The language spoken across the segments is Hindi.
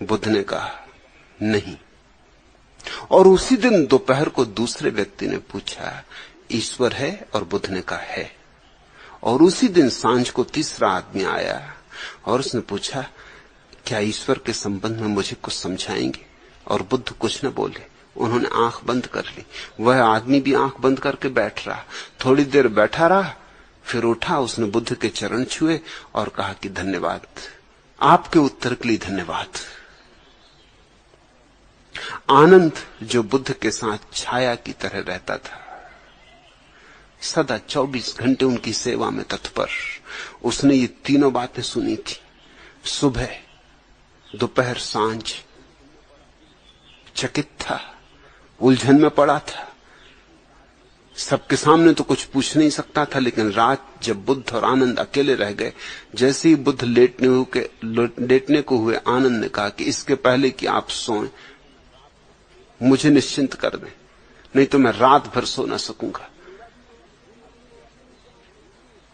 बुद्ध ने कहा नहीं। और उसी दिन दोपहर को दूसरे व्यक्ति ने पूछा ईश्वर है, और बुद्ध ने कहा है। और उसी दिन सांझ को तीसरा आदमी आया और उसने पूछा क्या ईश्वर के संबंध में मुझे कुछ समझाएंगे? और बुद्ध कुछ न बोले, उन्होंने आंख बंद कर ली। वह आदमी भी आंख बंद करके बैठ रहा, थोड़ी देर बैठा रहा, फिर उठा, उसने बुद्ध के चरण छुए और कहा कि धन्यवाद, आपके उत्तर के लिए धन्यवाद। आनंद जो बुद्ध के साथ छाया की तरह रहता था, सदा 24 घंटे उनकी सेवा में तत्पर, उसने ये तीनों बातें सुनी थी, सुबह दोपहर सांझ। चकित था, उलझन में पड़ा था, सबके सामने तो कुछ पूछ नहीं सकता था। लेकिन रात जब बुद्ध और आनंद अकेले रह गए, जैसे ही बुद्ध लेटने को हुए, आनंद ने कहा कि इसके पहले कि आप सोएं मुझे निश्चिंत कर दें, नहीं तो मैं रात भर सो ना सकूंगा।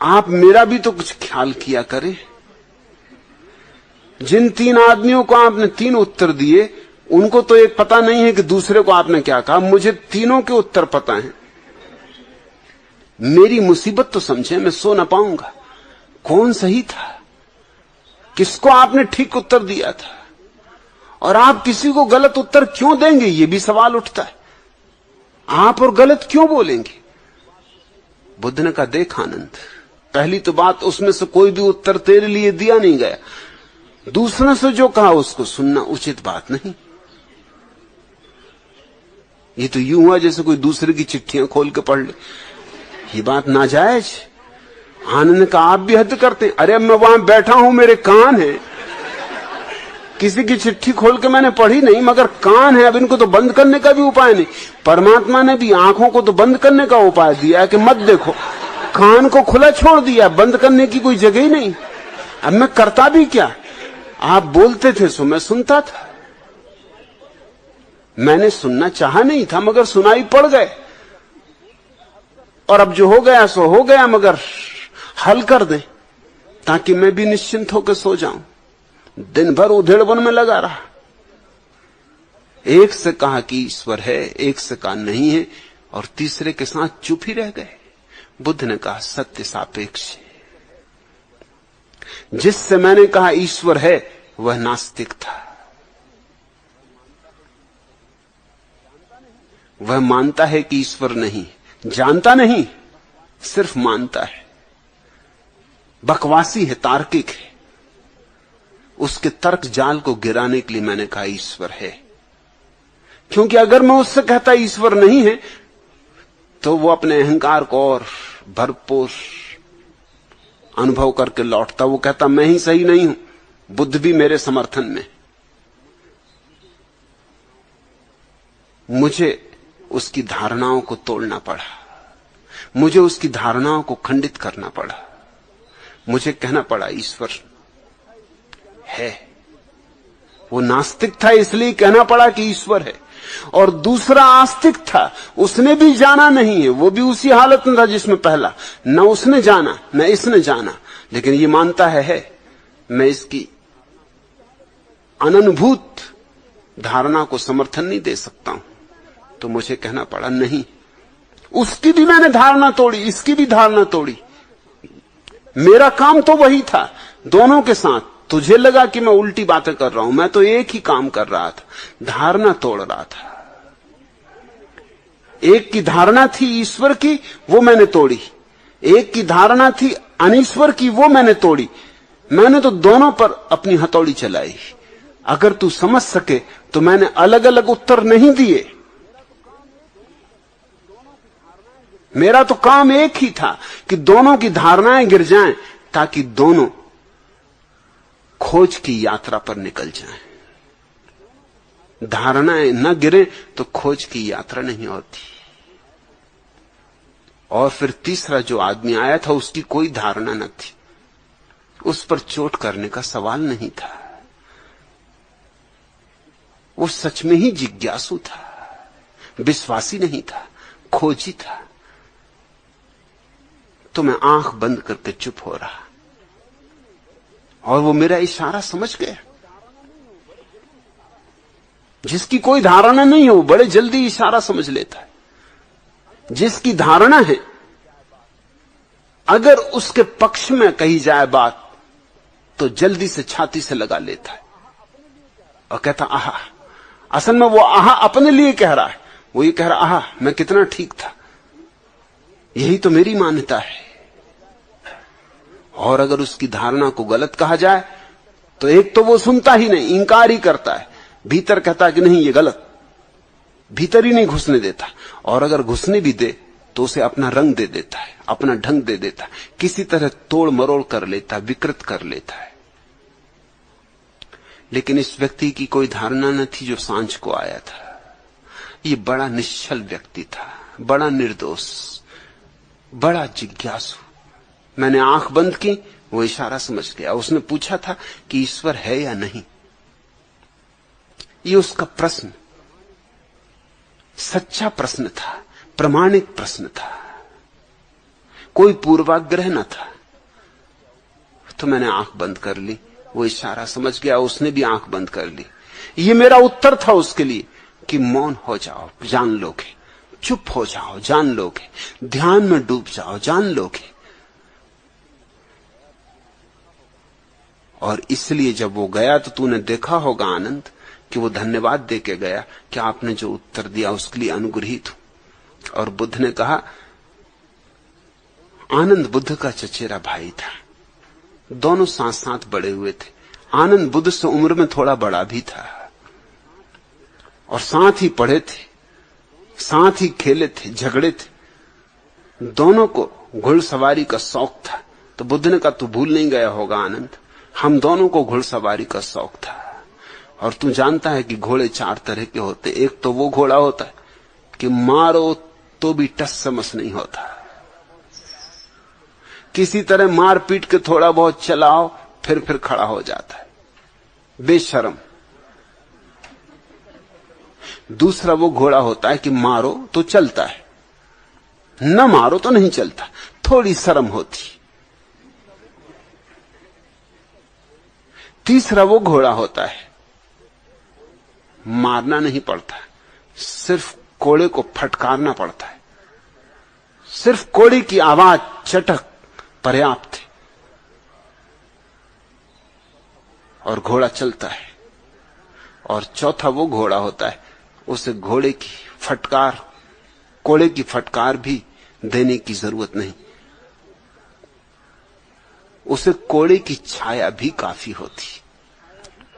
आप मेरा भी तो कुछ ख्याल किया करें। जिन 3 आदमियों को आपने 3 उत्तर दिए, उनको तो एक पता नहीं है कि दूसरे को आपने क्या कहा। मुझे तीनों के उत्तर पता हैं। मेरी मुसीबत तो समझे, मैं सो ना पाऊंगा। कौन सही था, किसको आपने ठीक उत्तर दिया था, और आप किसी को गलत उत्तर क्यों देंगे, ये भी सवाल उठता है। आप और गलत क्यों बोलेंगे? बुद्ध ने कहा देख आनंद, पहली तो बात, उसमें से कोई भी उत्तर तेरे लिए दिया नहीं गया। दूसरे से जो कहा उसको सुनना उचित बात नहीं। ये तो यूं हुआ जैसे कोई दूसरे की चिट्ठियां खोल के पढ़ ले, ये बात नाजायज। आनंद ने कहा आप भी हद करते हैं। अरे मैं वहां बैठा हूं, मेरे कान है, किसी की चिट्ठी खोल के मैंने पढ़ी नहीं, मगर कान है, अब इनको तो बंद करने का भी उपाय नहीं। परमात्मा ने भी आंखों को तो बंद करने का उपाय दिया कि मत देखो, कान को खुला छोड़ दिया, बंद करने की कोई जगह ही नहीं। अब मैं करता भी क्या? आप बोलते थे सो मैं सुनता था। मैंने सुनना चाहा नहीं था, मगर सुनाई पड़ गए, और अब जो हो गया सो हो गया, मगर हल कर दें ताकि मैं भी निश्चिंत होकर सो जाऊं। दिन भर उधेड़बुन में लगा रहा। एक से कहा कि ईश्वर है, एक से कहा नहीं है, और तीसरे के साथ चुप ही रह गए। बुद्ध ने कहा सत्य सापेक्ष है। जिससे मैंने कहा ईश्वर है वह नास्तिक था, वह मानता है कि ईश्वर नहीं, जानता नहीं, सिर्फ मानता है। बकवासी है, तार्किक है। उसके तर्क जाल को गिराने के लिए मैंने कहा ईश्वर है, क्योंकि अगर मैं उससे कहता ईश्वर नहीं है तो वो अपने अहंकार को और भरपूर अनुभव करके लौटता। वो कहता मैं ही सही नहीं हूं, बुद्ध भी मेरे समर्थन में। मुझे उसकी धारणाओं को तोड़ना पड़ा, मुझे उसकी धारणाओं को खंडित करना पड़ा, मुझे कहना पड़ा ईश्वर है। वो नास्तिक था इसलिए कहना पड़ा कि ईश्वर है, और दूसरा आस्तिक था, उसने भी जाना नहीं है, वो भी उसी हालत में था जिसमें पहला, न उसने जाना न इसने जाना, लेकिन ये मानता है। मैं इसकी अननुभूत धारणा को समर्थन नहीं दे सकता हूं, तो मुझे कहना पड़ा नहीं। उसकी भी मैंने धारणा तोड़ी, इसकी भी धारणा तोड़ी। मेरा काम तो वही था, दोनों के साथ। तुझे लगा कि मैं उल्टी बातें कर रहा हूं, मैं तो एक ही काम कर रहा था, धारणा तोड़ रहा था। एक की धारणा थी ईश्वर की, वो मैंने तोड़ी। एक की धारणा थी अनीश्वर की, वो मैंने तोड़ी। मैंने तो दोनों पर अपनी हथौड़ी चलाई। अगर तू समझ सके तो मैंने अलग अलग उत्तर नहीं दिए। मेरा तो काम एक ही था कि दोनों की धारणाएं गिर जाएं, ताकि दोनों खोज की यात्रा पर निकल जाएं। धारणाएं न गिरे तो खोज की यात्रा नहीं होती। और फिर तीसरा जो आदमी आया था, उसकी कोई धारणा न थी, उस पर चोट करने का सवाल नहीं था। वो सच में ही जिज्ञासु था, विश्वासी नहीं था, खोजी था। तो मैं आंख बंद करके चुप हो रहा, और वो मेरा इशारा समझ गया। जिसकी कोई धारणा नहीं हो बड़े जल्दी इशारा समझ लेता है। जिसकी धारणा है, अगर उसके पक्ष में कही जाए बात तो जल्दी से छाती से लगा लेता है और कहता आहा। असल में वो आहा अपने लिए कह रहा है, वो ये कह रहा आहा मैं कितना ठीक था, यही तो मेरी मान्यता है। और अगर उसकी धारणा को गलत कहा जाए तो एक तो वो सुनता ही नहीं, इंकार ही करता है, भीतर कहता है कि नहीं ये गलत, भीतर ही नहीं घुसने देता। और अगर घुसने भी दे तो उसे अपना रंग दे देता है, अपना ढंग दे देता है, किसी तरह तोड़ मरोड़ कर लेता है, विकृत कर लेता है। लेकिन इस व्यक्ति की कोई धारणा न थी जो सांझ को आया था। ये बड़ा निश्चल व्यक्ति था, बड़ा निर्दोष, बड़ा जिज्ञासु। मैंने आंख बंद की, वो इशारा समझ गया। उसने पूछा था कि ईश्वर है या नहीं। ये उसका प्रश्न सच्चा प्रश्न था, प्रामाणिक प्रश्न था, कोई पूर्वाग्रह न था। तो मैंने आंख बंद कर ली, वो इशारा समझ गया, उसने भी आंख बंद कर ली। ये मेरा उत्तर था उसके लिए कि मौन हो जाओ, जान लोगे, चुप हो जाओ, जान लोगे, ध्यान में डूब जाओ, जान लोगे। और इसलिए जब वो गया तो तूने देखा होगा आनंद कि वो धन्यवाद देके गया कि आपने जो उत्तर दिया उसके लिए अनुग्रहित हूं। और बुद्ध ने कहा, आनंद बुद्ध का चचेरा भाई था, दोनों साथ साथ बड़े हुए थे। आनंद बुद्ध से उम्र में थोड़ा बड़ा भी था और साथ ही पढ़े थे, साथ ही खेले थे, झगड़े थे। दोनों को घुड़सवारी का शौक था। तो बुद्ध ने कहा, तू भूल नहीं गया होगा आनंद, हम दोनों को घुड़सवारी का शौक था। और तू जानता है कि घोड़े 4 तरह के होते। एक तो वो घोड़ा होता है कि मारो तो भी टस समस नहीं होता, किसी तरह मार पीट के थोड़ा बहुत चलाओ फिर खड़ा हो जाता है, बेशर्म। दूसरा वो घोड़ा होता है कि मारो तो चलता है, न मारो तो नहीं चलता, थोड़ी शर्म होती। तीसरा वो घोड़ा होता है, मारना नहीं पड़ता, सिर्फ कोड़े को फटकारना पड़ता है, सिर्फ कोड़े की आवाज, चटक पर्याप्त है और घोड़ा चलता है। और चौथा वो घोड़ा होता है, उसे घोड़े की फटकार, कोड़े की फटकार भी देने की जरूरत नहीं, उसे कोड़े की छाया भी काफी होती।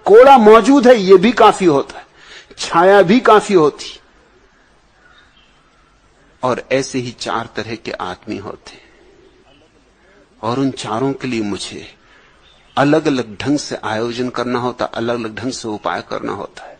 कोड़ा मौजूद है ये भी काफी होता है, छाया भी काफी होती। और ऐसे ही 4 तरह के आदमी होते, और उन चारों के लिए मुझे अलग अलग ढंग से आयोजन करना होता, अलग अलग ढंग से उपाय करना होता है।